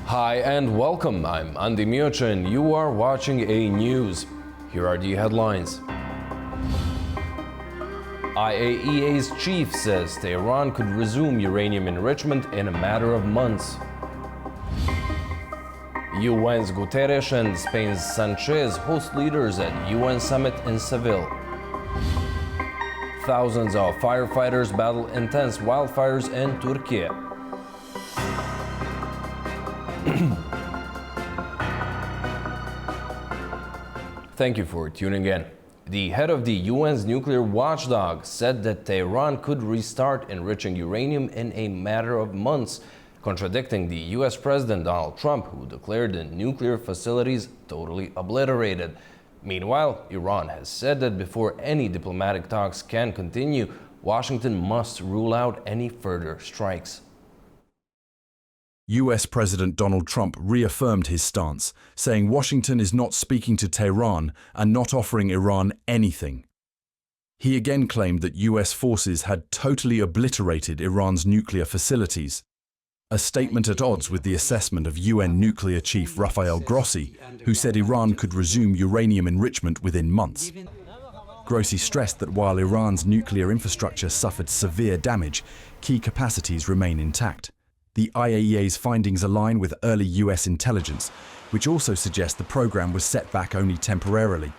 Hi and welcome, I'm Andy Miocha and you are watching A News. Here are the headlines. IAEA's chief says Tehran could resume uranium enrichment in a matter of months. UN's Guterres and Spain's Sanchez host leaders at UN summit in Seville. Thousands of firefighters battle intense wildfires in Türkiye. Thank you for tuning in. The head of the UN's nuclear watchdog said that Tehran could restart enriching uranium in a matter of months, contradicting the US President Donald Trump, who declared the nuclear facilities totally obliterated. Meanwhile, Iran has said that before any diplomatic talks can continue, Washington must rule out any further strikes. US President Donald Trump reaffirmed his stance, saying Washington is not speaking to Tehran and not offering Iran anything. He again claimed that US forces had totally obliterated Iran's nuclear facilities, a statement at odds with the assessment of UN nuclear chief Rafael Grossi, who said Iran could resume uranium enrichment within months. Grossi stressed that while Iran's nuclear infrastructure suffered severe damage, key capacities remain intact. The IAEA's findings align with early US intelligence, which also suggests the program was set back only temporarily.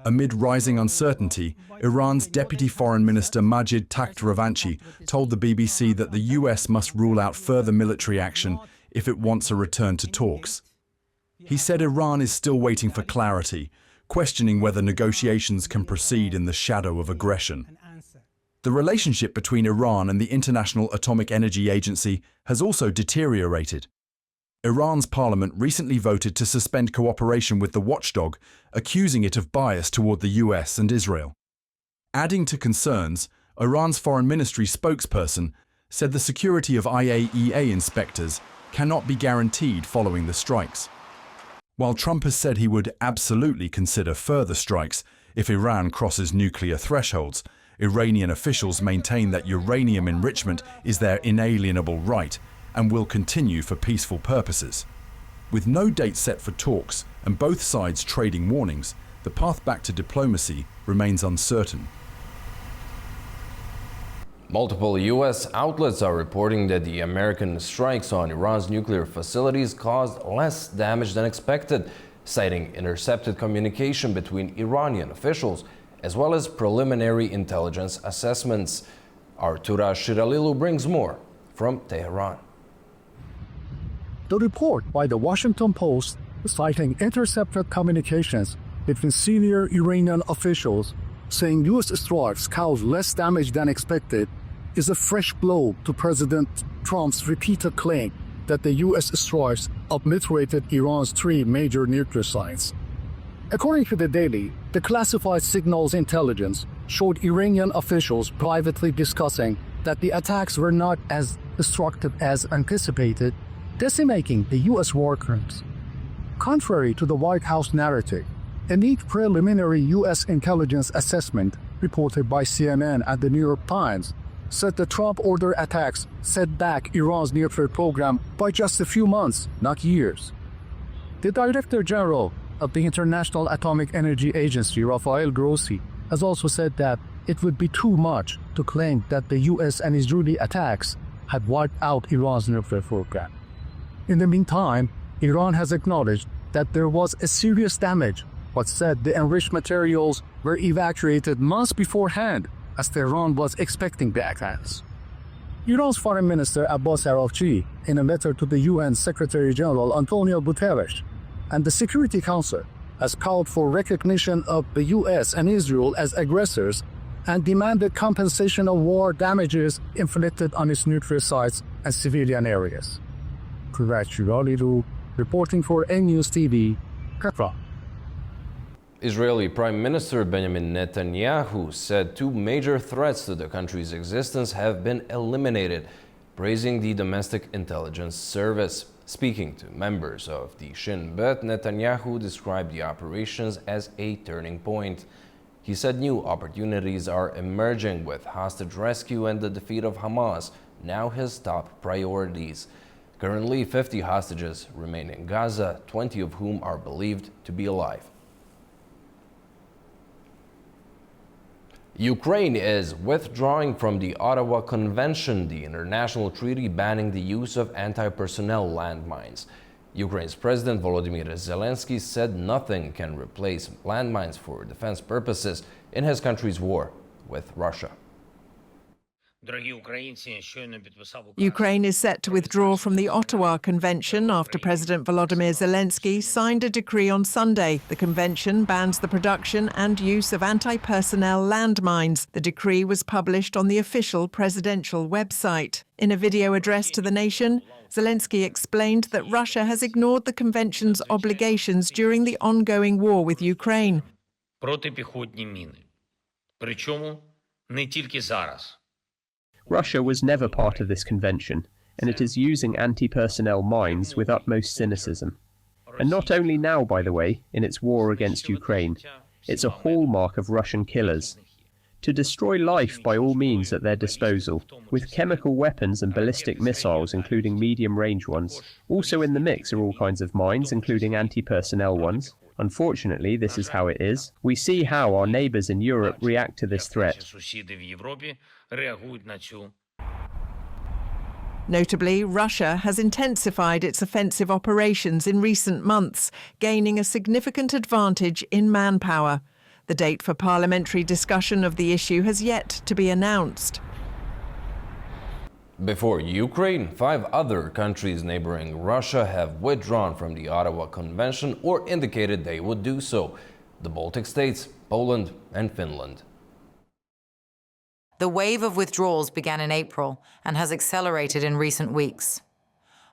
Amid rising uncertainty, Iran's Deputy Foreign Minister Majid Takhtravanchi told the BBC that the US must rule out further military action if it wants a return to talks. He said Iran is still waiting for clarity, questioning whether negotiations can proceed in the shadow of aggression. The relationship between Iran and the International Atomic Energy Agency has also deteriorated. Iran's parliament recently voted to suspend cooperation with the watchdog, accusing it of bias toward the US and Israel. Adding to concerns, Iran's foreign ministry spokesperson said the security of IAEA inspectors cannot be guaranteed following the strikes. While Trump has said he would absolutely consider further strikes if Iran crosses nuclear thresholds, Iranian officials maintain that uranium enrichment is their inalienable right and will continue for peaceful purposes. With no date set for talks and both sides trading warnings, the path back to diplomacy remains uncertain. Multiple US outlets are reporting that the American strikes on Iran's nuclear facilities caused less damage than expected, citing intercepted communication between Iranian officials as well as preliminary intelligence assessments. Artura Shiralilu brings more from Tehran. The report by the Washington Post, citing intercepted communications between senior Iranian officials saying U.S. strikes caused less damage than expected, is a fresh blow to President Trump's repeated claim that the U.S. strikes obliterated Iran's 3 major nuclear sites. According to the Daily, the classified signals intelligence showed Iranian officials privately discussing that the attacks were not as destructive as anticipated, decimating the U.S. war crimes. Contrary to the White House narrative, a neat preliminary U.S. intelligence assessment reported by CNN and the New York Times said the Trump-ordered attacks set back Iran's nuclear program by just a few months, not years. The Director General of the International Atomic Energy Agency, Rafael Grossi, has also said that it would be too much to claim that the US and Israeli attacks had wiped out Iran's nuclear program. In the meantime, Iran has acknowledged that there was a serious damage, but said the enriched materials were evacuated months beforehand, as Tehran was expecting the attacks. Iran's Foreign Minister Abbas Araghchi, in a letter to the UN Secretary General Antonio Guterres and the Security Council, has called for recognition of the US and Israel as aggressors and demanded compensation of war damages inflicted on its nuclear sites and civilian areas. Reporting for A News TV, Tehran. Israeli Prime Minister Benjamin Netanyahu said 2 major threats to the country's existence have been eliminated, praising the Domestic Intelligence Service. Speaking to members of the Shin Bet, Netanyahu described the operations as a turning point. He said new opportunities are emerging with hostage rescue and the defeat of Hamas, now his top priorities. Currently, 50 hostages remain in Gaza, 20 of whom are believed to be alive. Ukraine is withdrawing from the Ottawa Convention, the international treaty banning the use of anti-personnel landmines. Ukraine's President Volodymyr Zelensky said nothing can replace landmines for defense purposes in his country's war with Russia. Ukraine is set to withdraw from the Ottawa Convention after President Volodymyr Zelensky signed a decree on Sunday. The convention bans the production and use of anti-personnel landmines. The decree was published on the official presidential website. In a video address to the nation, Zelensky explained that Russia has ignored the convention's obligations during the ongoing war with Ukraine. Протипіхотні міни. Причому не тільки зараз. Russia was never part of this convention, and it is using anti-personnel mines with utmost cynicism. And not only now, by the way, in its war against Ukraine. It's a hallmark of Russian killers. To destroy life by all means at their disposal, with chemical weapons and ballistic missiles, including medium-range ones. Also in the mix are all kinds of mines, including anti-personnel ones. Unfortunately, this is how it is. We see how our neighbours in Europe react to this threat. Notably, Russia has intensified its offensive operations in recent months, gaining a significant advantage in manpower. The date for parliamentary discussion of the issue has yet to be announced. Before Ukraine, 5 other countries neighboring Russia have withdrawn from the Ottawa Convention or indicated they would do so: the Baltic States, Poland, and Finland. The wave of withdrawals began in April and has accelerated in recent weeks.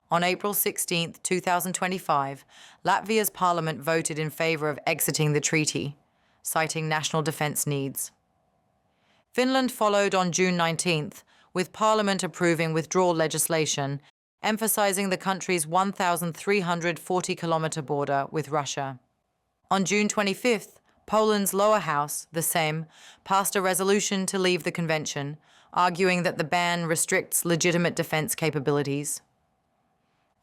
On April 16, 2025, Latvia's parliament voted in favor of exiting the treaty, citing national defense needs. Finland followed on June 19th, with parliament approving withdrawal legislation, emphasizing the country's 1,340-kilometer border with Russia. On June 25th, Poland's lower house, the Sejm, passed a resolution to leave the convention, arguing that the ban restricts legitimate defense capabilities.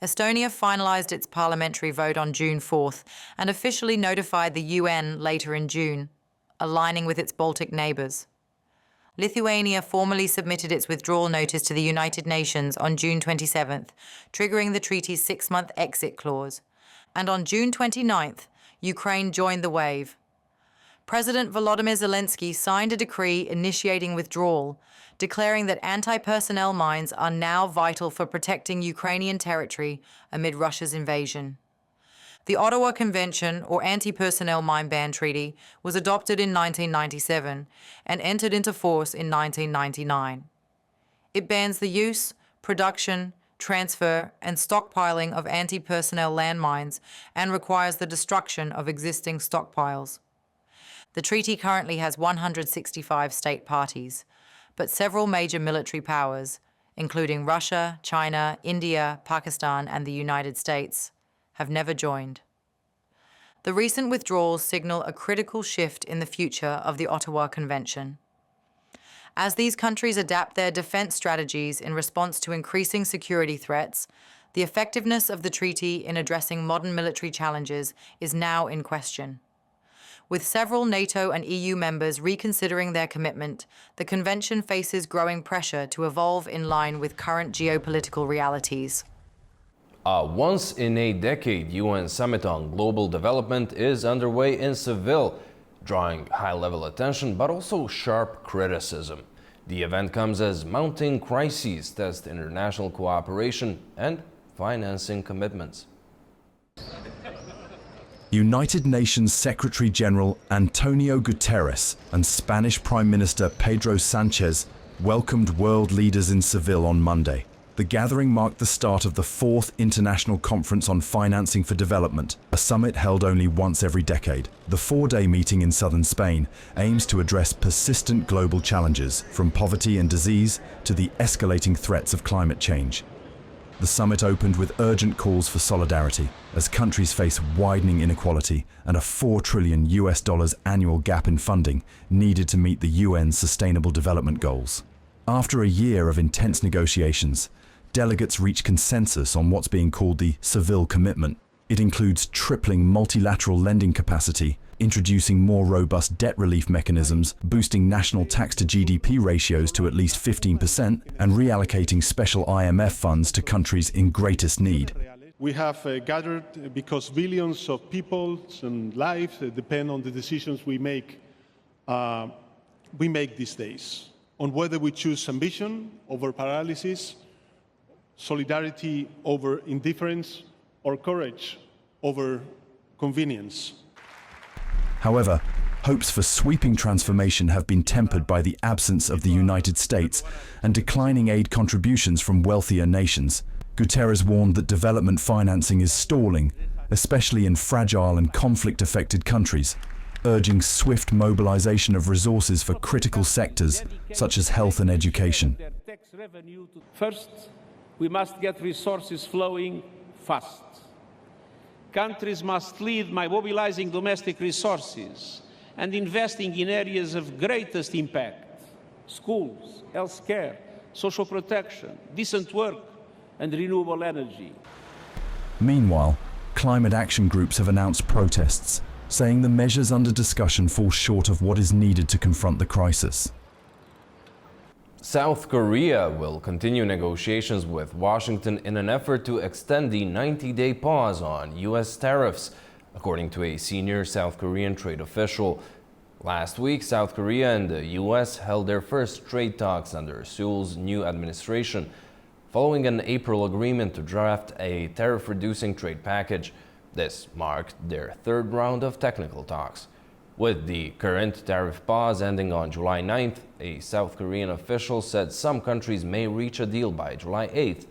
Estonia finalized its parliamentary vote on June 4th and officially notified the UN later in June, aligning with its Baltic neighbors. Lithuania formally submitted its withdrawal notice to the United Nations on June 27th, triggering the treaty's 6-month exit clause. And on June 29th, Ukraine joined the wave. President Volodymyr Zelensky signed a decree initiating withdrawal, declaring that anti-personnel mines are now vital for protecting Ukrainian territory amid Russia's invasion. The Ottawa Convention, or Anti-Personnel Mine Ban Treaty, was adopted in 1997 and entered into force in 1999. It bans the use, production, transfer, and stockpiling of anti-personnel landmines and requires the destruction of existing stockpiles. The treaty currently has 165 state parties, but several major military powers, including Russia, China, India, Pakistan, and the United States, have never joined. The recent withdrawals signal a critical shift in the future of the Ottawa Convention. As these countries adapt their defense strategies in response to increasing security threats, the effectiveness of the treaty in addressing modern military challenges is now in question. With several NATO and EU members reconsidering their commitment, the Convention faces growing pressure to evolve in line with current geopolitical realities. A once-in-a-decade UN summit on global development is underway in Seville, drawing high-level attention but also sharp criticism. The event comes as mounting crises test international cooperation and financing commitments. United Nations Secretary-General Antonio Guterres and Spanish Prime Minister Pedro Sánchez welcomed world leaders in Seville on Monday. The gathering marked the start of the 4th International Conference on Financing for Development, a summit held only once every decade. The 4-day meeting in southern Spain aims to address persistent global challenges, from poverty and disease to the escalating threats of climate change. The summit opened with urgent calls for solidarity as countries face widening inequality and a $4 trillion annual gap in funding needed to meet the UN's Sustainable Development Goals. After a year of intense negotiations, delegates reached consensus on what's being called the Seville Commitment. It includes tripling multilateral lending capacity, introducing more robust debt relief mechanisms, boosting national tax-to-GDP ratios to at least 15%, and reallocating special IMF funds to countries in greatest need. We have gathered because billions of people's and lives depend on the decisions we make these days, on whether we choose ambition over paralysis, solidarity over indifference, or courage over convenience. However, hopes for sweeping transformation have been tempered by the absence of the United States and declining aid contributions from wealthier nations. Guterres warned that development financing is stalling, especially in fragile and conflict-affected countries, urging swift mobilization of resources for critical sectors such as health and education. First, we must get resources flowing fast. Countries must lead by mobilizing domestic resources and investing in areas of greatest impact: schools, healthcare, social protection, decent work, and renewable energy. Meanwhile, climate action groups have announced protests, saying the measures under discussion fall short of what is needed to confront the crisis. South Korea will continue negotiations with Washington in an effort to extend the 90-day pause on U.S. tariffs, according to a senior South Korean trade official. Last week, South Korea and the U.S. held their first trade talks under Seoul's new administration, following an April agreement to draft a tariff-reducing trade package. This marked their third round of technical talks. With the current tariff pause ending on July 9th, a South Korean official said some countries may reach a deal by July 8th,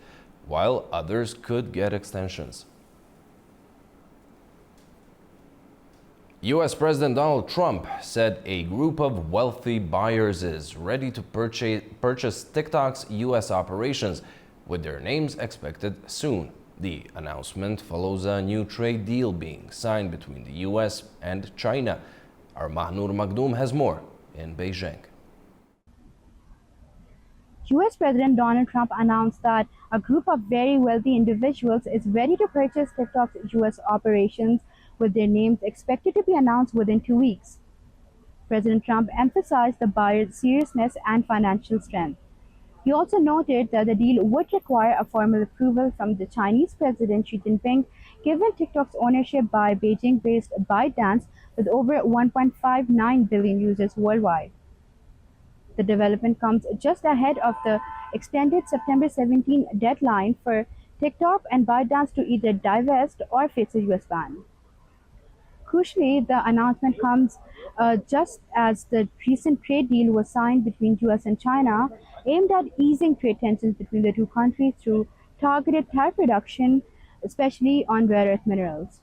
while others could get extensions. U.S. President Donald Trump said a group of wealthy buyers is ready to purchase TikTok's U.S. operations, with their names expected soon. The announcement follows a new trade deal being signed between the U.S. and China. Our Mahnur Makhdoom has more in Beijing. U.S. President Donald Trump announced that a group of very wealthy individuals is ready to purchase TikTok's U.S. operations, with their names expected to be announced within 2 weeks. President Trump emphasized the buyer's seriousness and financial strength. He also noted that the deal would require a formal approval from the Chinese President Xi Jinping, given TikTok's ownership by Beijing-based ByteDance with over 1.59 billion users worldwide. The development comes just ahead of the extended September 17 deadline for TikTok and ByteDance to either divest or face a US ban. Crucially, the announcement comes just as the recent trade deal was signed between US and China, aimed at easing trade tensions between the two countries through targeted tariff reduction, especially on rare earth minerals.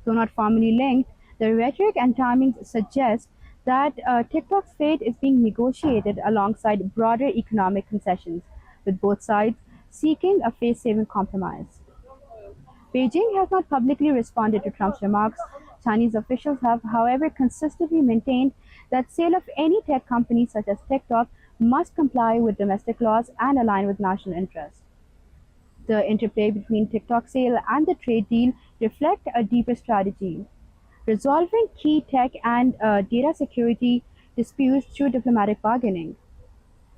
Though not formally linked, the rhetoric and timings suggest that TikTok's fate is being negotiated alongside broader economic concessions, with both sides seeking a face-saving compromise. Beijing has not publicly responded to Trump's remarks. Chinese officials have, however, consistently maintained that sale of any tech company such as TikTok must comply with domestic laws and align with national interests. The interplay between TikTok's sale and the trade deal reflect a deeper strategy: resolving key tech and data security disputes through diplomatic bargaining.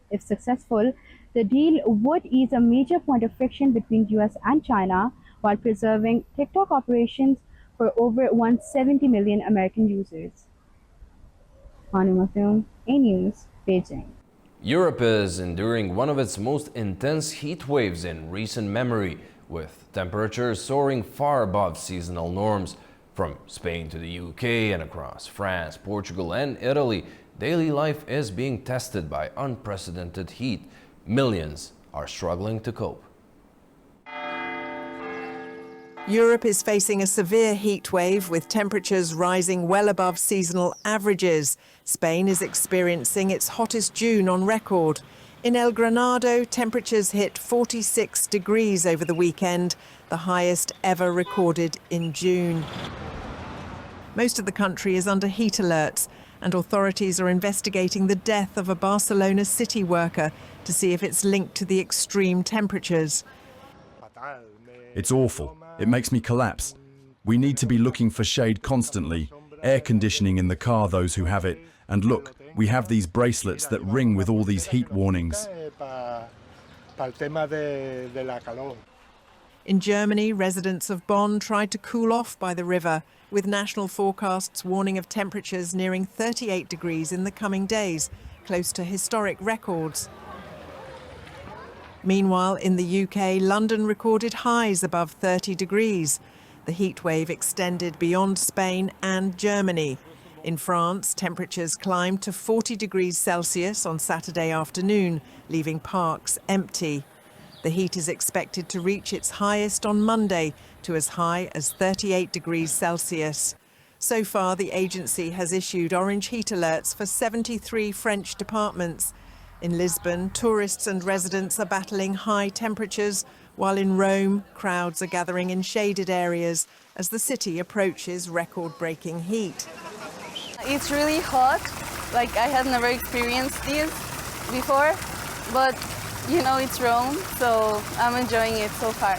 If successful, the deal would ease a major point of friction between US and China while preserving TikTok operations for over 170 million American users. Mahnur Makhdoom, A News, Beijing. Europe is enduring one of its most intense heat waves in recent memory, with temperatures soaring far above seasonal norms. From Spain to the UK and across France, Portugal and Italy, daily life is being tested by unprecedented heat. Millions are struggling to cope. Europe is facing a severe heat wave, with temperatures rising well above seasonal averages. Spain is experiencing its hottest June on record. In El Granado, temperatures hit 46 degrees over the weekend, the highest ever recorded in June. Most of the country is under heat alerts, and authorities are investigating the death of a Barcelona city worker to see if it's linked to the extreme temperatures. It's awful. It makes me collapse. We need to be looking for shade constantly, air conditioning in the car, those who have it. And look, we have these bracelets that ring with all these heat warnings. In Germany, residents of Bonn tried to cool off by the river, with national forecasts warning of temperatures nearing 38 degrees in the coming days, close to historic records. Meanwhile, in the UK, London recorded highs above 30 degrees. The heat wave extended beyond Spain and Germany. In France, temperatures climbed to 40 degrees Celsius on Saturday afternoon, leaving parks empty. The heat is expected to reach its highest on Monday, to as high as 38 degrees Celsius. So far, the agency has issued orange heat alerts for 73 French departments. In Lisbon, tourists and residents are battling high temperatures, while in Rome, crowds are gathering in shaded areas as the city approaches record-breaking heat. It's really hot. Like, I had never experienced this before, but you know, it's Rome, so I'm enjoying it so far.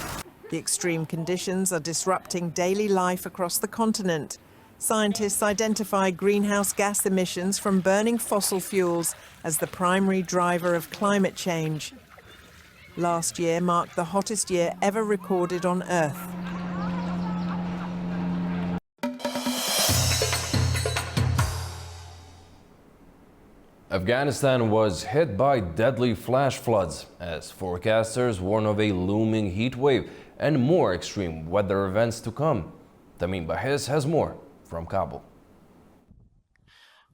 The extreme conditions are disrupting daily life across the continent. Scientists identify greenhouse gas emissions from burning fossil fuels as the primary driver of climate change. Last year marked the hottest year ever recorded on Earth. Afghanistan was hit by deadly flash floods as forecasters warn of a looming heat wave and more extreme weather events to come. Tamim Bahis has more from Kabul.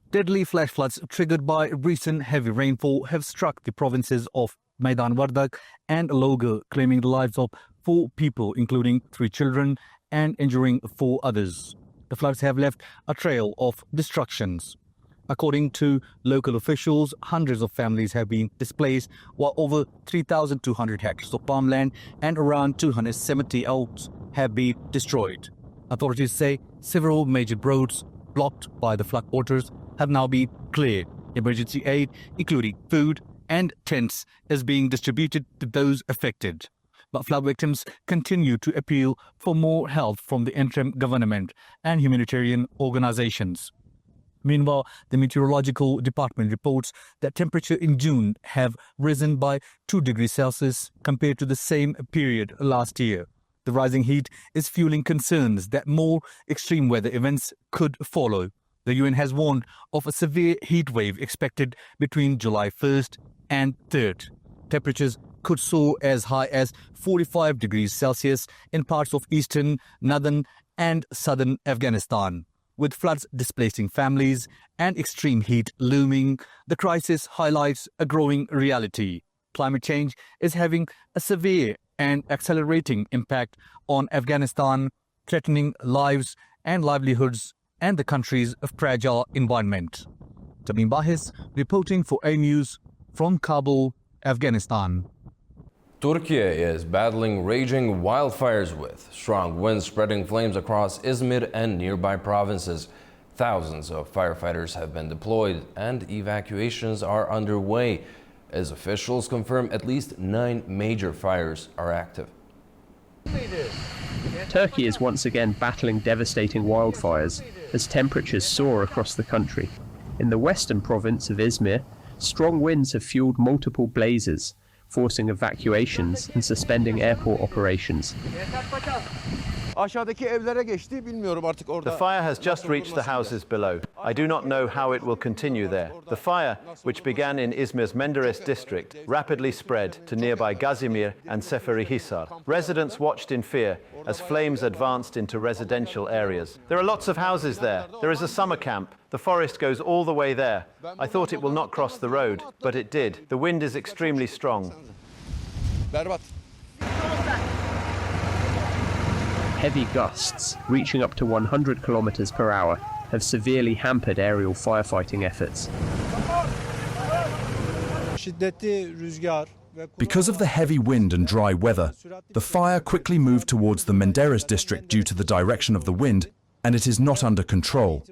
Deadly flash floods triggered by recent heavy rainfall have struck the provinces of Maidan Wardak and Logar, claiming the lives of 4 people, including 3 children, and injuring 4 others. The floods have left a trail of destructions. According to local officials, hundreds of families have been displaced, while over 3,200 hectares of farmland and around 270 oaks have been destroyed. Authorities say several major roads blocked by the floodwaters have now been cleared. Emergency aid, including food and tents, is being distributed to those affected. But flood victims continue to appeal for more help from the interim government and humanitarian organizations. Meanwhile, the Meteorological Department reports that temperature in June have risen by 2 degrees Celsius compared to the same period last year. The rising heat is fueling concerns that more extreme weather events could follow. The UN has warned of a severe heat wave expected between July 1st and 3rd. Temperatures could soar as high as 45 degrees Celsius in parts of eastern, northern and southern Afghanistan. With floods displacing families and extreme heat looming, the crisis highlights a growing reality. Climate change is having a severe and accelerating impact on Afghanistan, threatening lives and livelihoods and the country's fragile environment. Tamim Bahis reporting for A News from Kabul, Afghanistan. Türkiye is battling raging wildfires with strong winds spreading flames across Izmir and nearby provinces. Thousands of firefighters have been deployed and evacuations are underway as officials confirm at least 9 major fires are active. Turkey is once again battling devastating wildfires as temperatures soar across the country. In the western province of Izmir, strong winds have fueled multiple blazes, forcing evacuations and suspending airport operations. The fire has just reached the houses below. I do not know how it will continue there. The fire, which began in Izmir's Menderes district, rapidly spread to nearby Gazimir and Seferihisar. Residents watched in fear as flames advanced into residential areas. There are lots of houses there. There is a summer camp. The forest goes all the way there. I thought it will not cross the road, but it did. The wind is extremely strong. Heavy gusts, reaching up to 100 kilometers per hour, have severely hampered aerial firefighting efforts. Because of the heavy wind and dry weather, the fire quickly moved towards the Menderes district due to the direction of the wind and it is not under control.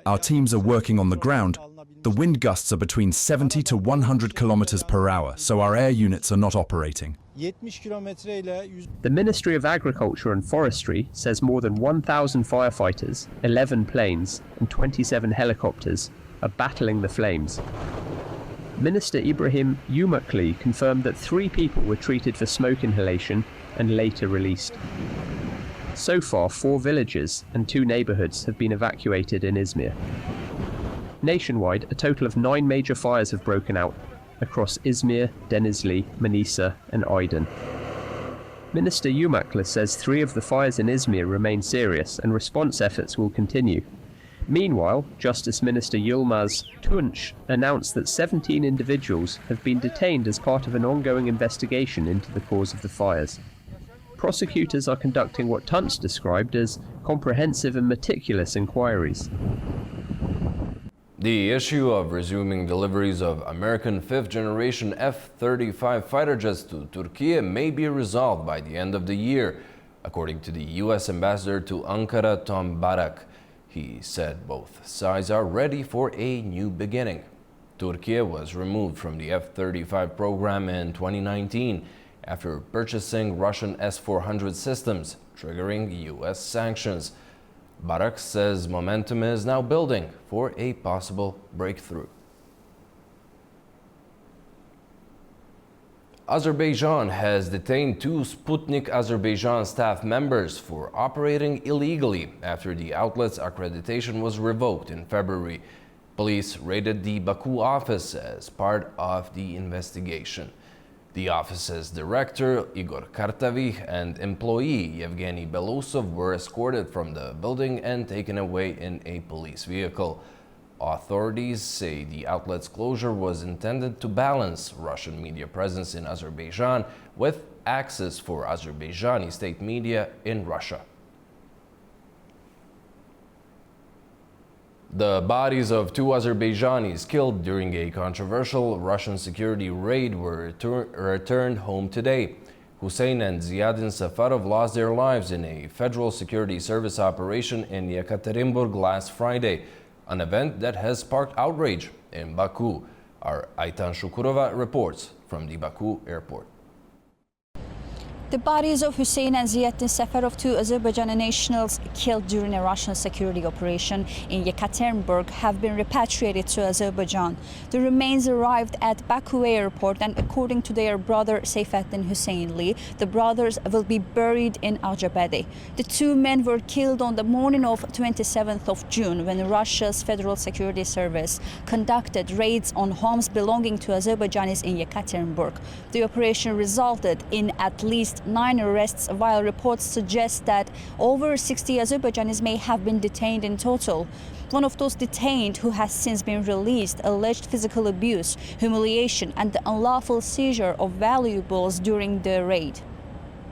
Our teams are working on the ground. The wind gusts are between 70 to 100 kilometers per hour, so our air units are not operating. The Ministry of Agriculture and Forestry says more than 1,000 firefighters, 11 planes, and 27 helicopters are battling the flames. Minister Ibrahim Yumakli confirmed that 3 people were treated for smoke inhalation and later released. So far, 4 villages and 2 neighbourhoods have been evacuated in Izmir. Nationwide, a total of 9 major fires have broken out across Izmir, Denizli, Manisa and Aydın. Minister Yumakli says 3 of the fires in Izmir remain serious and response efforts will continue. Meanwhile, Justice Minister Yilmaz Tunç announced that 17 individuals have been detained as part of an ongoing investigation into the cause of the fires. Prosecutors are conducting what Tunç described as comprehensive and meticulous inquiries. The issue of resuming deliveries of American 5th-generation F-35 fighter jets to Türkiye may be resolved by the end of the year, according to the U.S. ambassador to Ankara, Tom Barak. He said both sides are ready for a new beginning. Türkiye was removed from the F-35 program in 2019 after purchasing Russian S-400 systems, triggering U.S. sanctions. Barak says momentum is now building for a possible breakthrough. Azerbaijan has detained 2 Sputnik Azerbaijan staff members for operating illegally after the outlet's accreditation was revoked in February. Police raided the Baku office as part of the investigation. The office's director, Igor Kartavy, and employee, Yevgeny Belousov, were escorted from the building and taken away in a police vehicle. Authorities say the outlet's closure was intended to balance Russian media presence in Azerbaijan with access for Azerbaijani state media in Russia. The bodies of 2 Azerbaijanis killed during a controversial Russian security raid were returned home today. Hussein and Ziadin Safarov lost their lives in a Federal Security Service operation in Yekaterinburg last Friday, an event that has sparked outrage in Baku. Our Aytan Shukurova reports from the Baku airport. The bodies of Hussein and Ziadin Safarov, 2 Azerbaijani nationals killed during a Russian security operation in Yekaterinburg, have been repatriated to Azerbaijan. The remains arrived at Baku airport, and according to their brother Seyfettin Husseinli, the brothers will be buried in Acabade. The 2 men were killed on the morning of 27th of June when Russia's Federal Security Service conducted raids on homes belonging to Azerbaijanis in Yekaterinburg. The operation resulted in at least 9 arrests, while reports suggest that over 60 Azerbaijanis may have been detained in total. One of those detained, who has since been released, alleged physical abuse, humiliation and the unlawful seizure of valuables during the raid.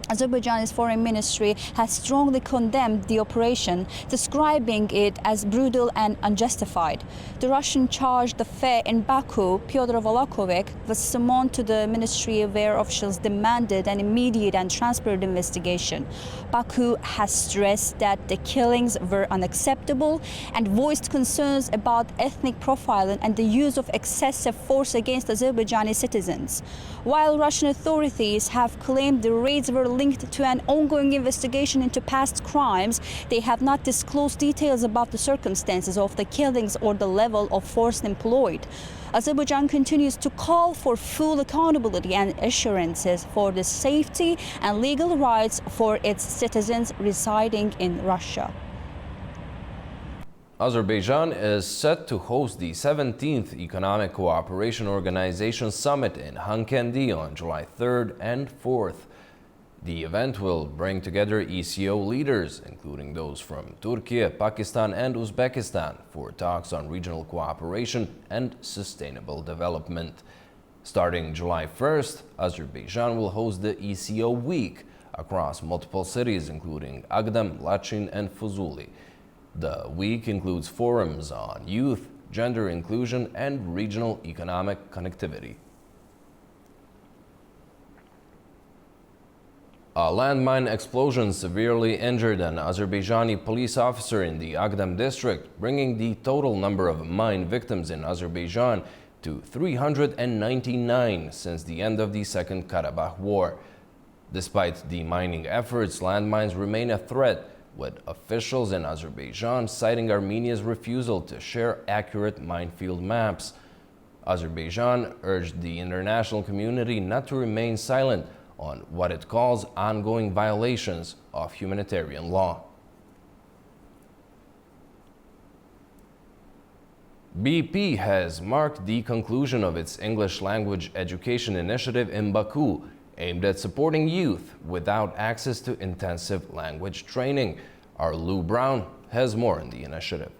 Azerbaijan's foreign ministry has strongly condemned the operation, describing it as brutal and unjustified. The Russian charge d'affaires in Baku, Pyotr Volokovich, was summoned to the ministry, where officials demanded an immediate and transparent investigation. Baku has stressed that the killings were unacceptable and voiced concerns about ethnic profiling and the use of excessive force against Azerbaijani citizens. While Russian authorities have claimed the raids were linked to an ongoing investigation into past crimes, they have not disclosed details about the circumstances of the killings or the level of force employed. Azerbaijan continues to call for full accountability and assurances for the safety and legal rights for its citizens residing in Russia. Azerbaijan is set to host the 17th Economic Cooperation Organization Summit in Hankendi on July 3rd and 4th. The event will bring together ECO leaders, including those from Türkiye, Pakistan and Uzbekistan, for talks on regional cooperation and sustainable development. Starting July 1st, Azerbaijan will host the ECO Week across multiple cities, including Agdam, Lachin and Fuzuli. The week includes forums on youth, gender inclusion and regional economic connectivity. A landmine explosion severely injured an Azerbaijani police officer in the Agdam district, bringing the total number of mine victims in Azerbaijan to 399 since the end of the Second Karabakh War. Despite the mining efforts, landmines remain a threat, with officials in Azerbaijan citing Armenia's refusal to share accurate minefield maps. Azerbaijan urged the international community not to remain silent on what it calls ongoing violations of humanitarian law. BP has marked the conclusion of its English language education initiative in Baku, aimed at supporting youth without access to intensive language training. Our Lou Brown has more on the initiative.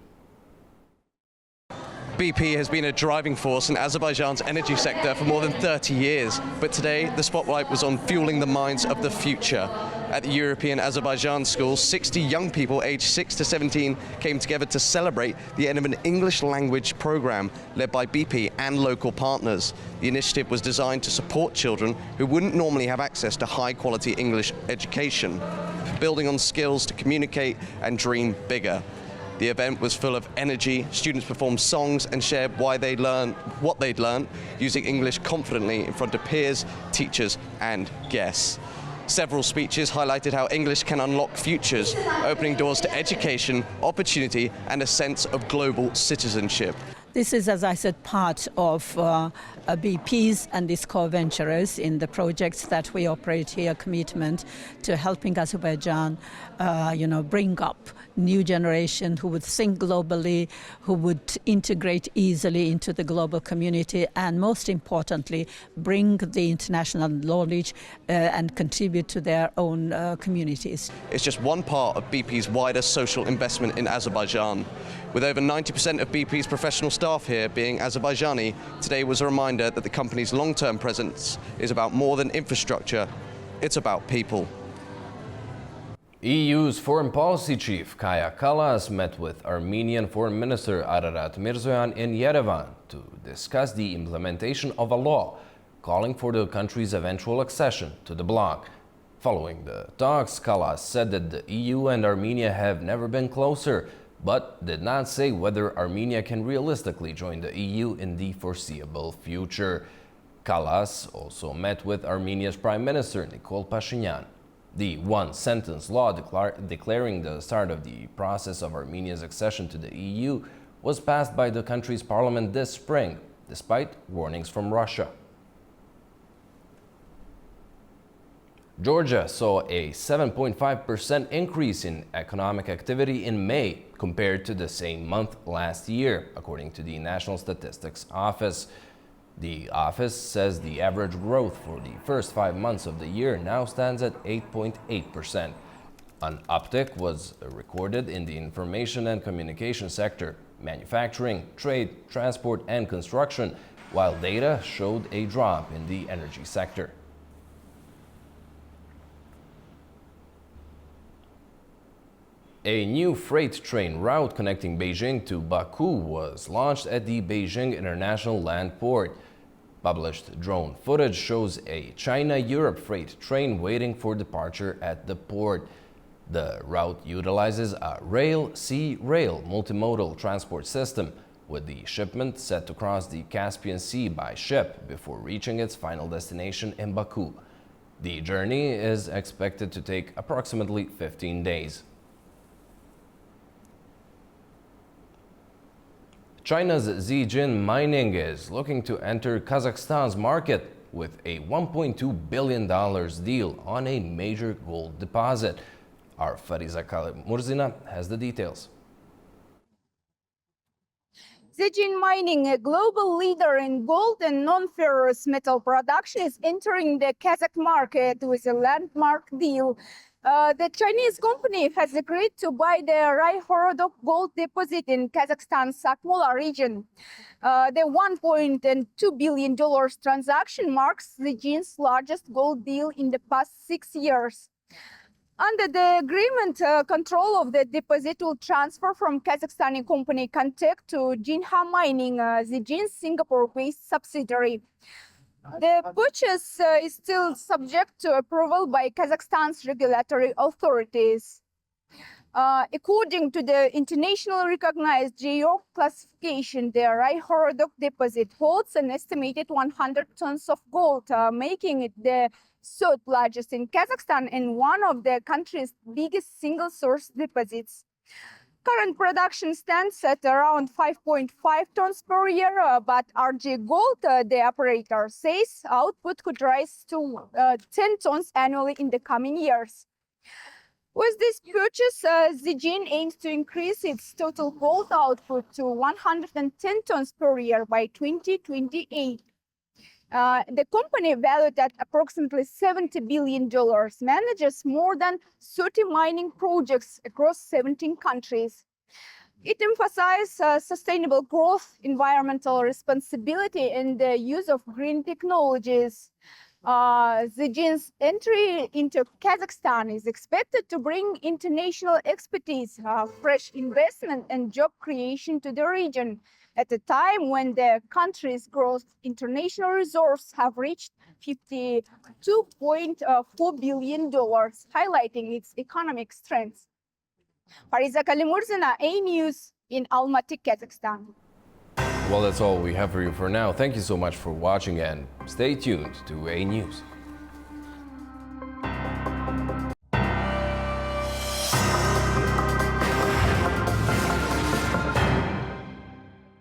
BP has been a driving force in Azerbaijan's energy sector for more than 30 years, but today the spotlight was on fueling the mines of the future. At the European Azerbaijan School, 60 young people aged 6 to 17 came together to celebrate the end of an English language program led by BP and local partners. The initiative was designed to support children who wouldn't normally have access to high-quality English education, building on skills to communicate and dream bigger. The event was full of energy. Students performed songs and shared what they'd learned using English confidently in front of peers, teachers and guests. Several speeches highlighted how English can unlock futures, opening doors to education, opportunity and a sense of global citizenship. This is, as I said, part of BP's and its co-venturers in the projects that we operate here, commitment to helping Azerbaijan, bring up new generation who would think globally, who would integrate easily into the global community, and most importantly, bring the international knowledge and contribute to their own communities. It's just one part of BP's wider social investment in Azerbaijan. With over 90% of BP's professional staff here being Azerbaijani, today was a reminder that the company's long-term presence is about more than infrastructure, it's about people. EU's foreign policy chief Kaja Kallas met with Armenian Foreign Minister Ararat Mirzoyan in Yerevan to discuss the implementation of a law calling for the country's eventual accession to the bloc. Following the talks, Kallas said that the EU and Armenia have never been closer, but did not say whether Armenia can realistically join the EU in the foreseeable future. Kallas also met with Armenia's Prime Minister Nikol Pashinyan. The one-sentence law declaring the start of the process of Armenia's accession to the EU was passed by the country's parliament this spring, despite warnings from Russia. Georgia saw a 7.5% increase in economic activity in May compared to the same month last year, according to the National Statistics Office. The office says the average growth for the first 5 months of the year now stands at 8.8%. An uptick was recorded in the information and communication sector, manufacturing, trade, transport, and construction, while data showed a drop in the energy sector. A new freight train route connecting Beijing to Baku was launched at the Beijing International Land Port. Published drone footage shows a China-Europe freight train waiting for departure at the port. The route utilizes a rail-sea-rail multimodal transport system, with the shipment set to cross the Caspian Sea by ship before reaching its final destination in Baku. The journey is expected to take approximately 15 days. China's Zjin Mining is looking to enter Kazakhstan's market with a $1.2 billion deal on a major gold deposit. Our Fariza Khalid Murzina has the details. Zjin Mining, a global leader in gold and non-ferrous metal production, is entering the Kazakh market with a landmark deal. The Chinese company has agreed to buy the Rai-Horodok gold deposit in Kazakhstan's Akmola region. The $1.2 billion transaction marks Zjin's largest gold deal in the past 6 years. Under the agreement, control of the deposit will transfer from Kazakhstani company Kantek to Zjin Mining, Zjin's Singapore-based subsidiary. The purchase is still subject to approval by Kazakhstan's regulatory authorities. According to the internationally recognized geo classification, the Rai-Horodok deposit holds an estimated 100 tons of gold, making it the third largest in Kazakhstan and one of the country's biggest single-source deposits. Current production stands at around 5.5 tons per year, but RG Gold, the operator, says output could rise to 10 tons annually in the coming years. With this purchase, Zjin aims to increase its total gold output to 110 tons per year by 2028. The company, valued at approximately $70 billion, manages more than 30 mining projects across 17 countries. It emphasizes sustainable growth, environmental responsibility, and the use of green technologies. Zjin's entry into Kazakhstan is expected to bring international expertise, fresh investment, and job creation to the region at a time when the country's gross international reserves have reached $52.4 billion, highlighting its economic strength. Fariza Kalimurzina, A News in Almaty, Kazakhstan. Well, that's all we have for you for now. Thank you so much for watching and stay tuned to A News.